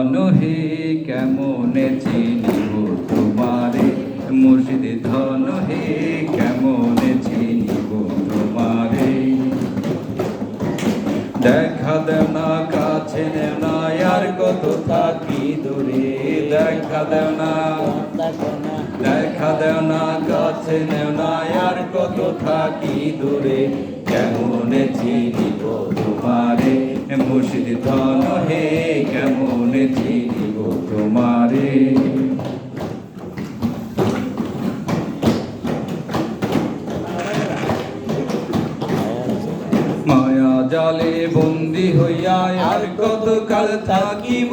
ধন হে কেমনে চিনিব তোমারে, মুর্শিদ ধন হে কেমনে চিনিব তোমারে। দেখা দেও না কাছে নেও না আর কত থাকি দূরে, দেখা দেও না, দেখা দেও না কাছে নেও না আর কত থাকি দূরে, কেমনে চিনিব তোমারে, মুর্শিদ ধন হে কেমনে চিনিব তোমারে। মায়া জালে বন্দি হইয়া আর কত কাল থাকিব,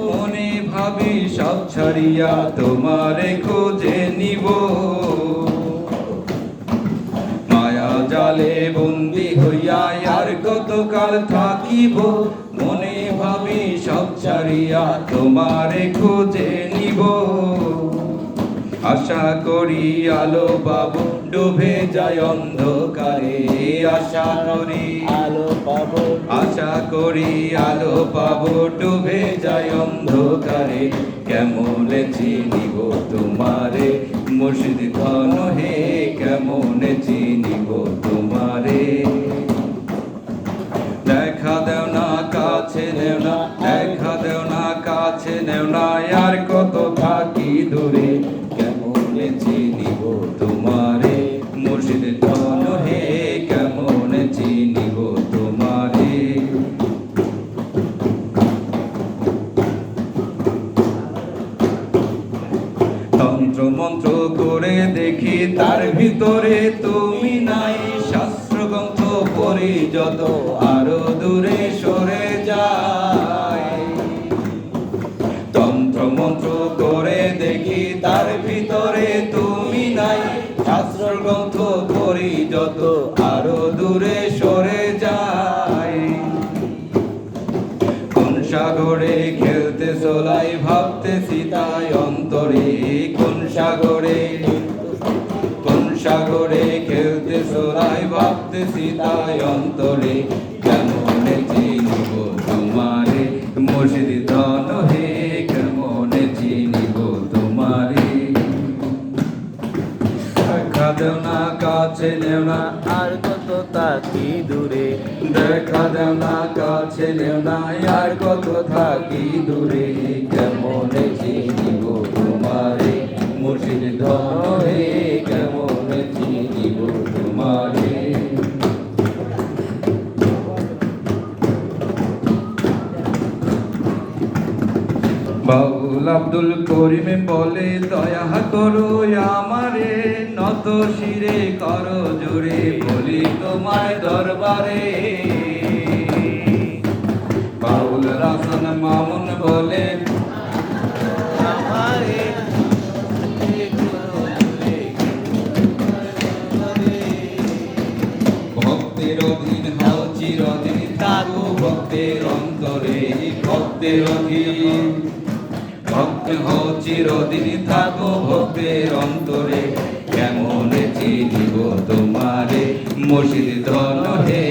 মনে ভাবি সব ছাড়িয়া তোমারে খোঁজে নিব। মায়া জালে বন্দি হইয়া আর কত কাল থাকিব, মনে ভাবি সব ছাড়িয়া তোমারে খোঁজে নিব। আশা করি আলো পাবো ডুবে যায় অন্ধকারে, আশা করি আলো পাবো, আশা করি আলো পাবো ডুবে যায় অন্ধকারে, কেমনে চিনিব তোমারে, মুর্শিদ ধন হে কেমনে চিনিব তোমারে। দেখা দেও না কাছে নেও না, দেখা দেও না কাছে নেও না আর কত থাকি দূরে, কেমনে চিনিব তোমারে, মুর্শিদ ধন হে কেমনে চিনিব তোমারে। তন্ত্র মন্ত্র করে দেখি তার ভিতরে তুমি নাই, শাস্ত্র গ্রন্থ পড়ি যত আরো দূরে সরে যায়। তন্ত্র মন্ত্র করে দেখি তার ভিতরে তুমি নাই, শাস্ত্র গ্রন্থ পড়ি যত আরো দূরে সরে যায়। কোন সাগরে খেলতে সোলাই ভাবতেছি তাই অন্তরে, কোন সাগরে, কোন সাগরে খেলতে সোলাই ভাবতেছি তাই অন্তরে, কেমনে চিনিব তোমারে, মুর্শিদ ধন হে কেমনে চিনিব তোমারে। দেখা দেও না কাছে নেও না আর কত থাকি দূরে, দেখা দেও না কাছে নেও না আর কত থাকি দূরে, কেমনে চিনিব তোমারে, মুর্শিদ ধন হে কেমনে চিনিব তোমারে। বাউল আব্দুল করিম বলে দয়া করো আমারে, নত শিরে করো জোরে বলি তোমার দরবারে। বাউল রাসন মামুন বলে আমারে ভক্তের অধীন হও চিরদিন থাকো ভক্তের অন্তরে, ভক্তের অধীন ভক্ত হও চিরদিন থাকো ভক্তের অন্তরে, কেমনে চিনিব তোমারে, মুর্শিদ ধন হে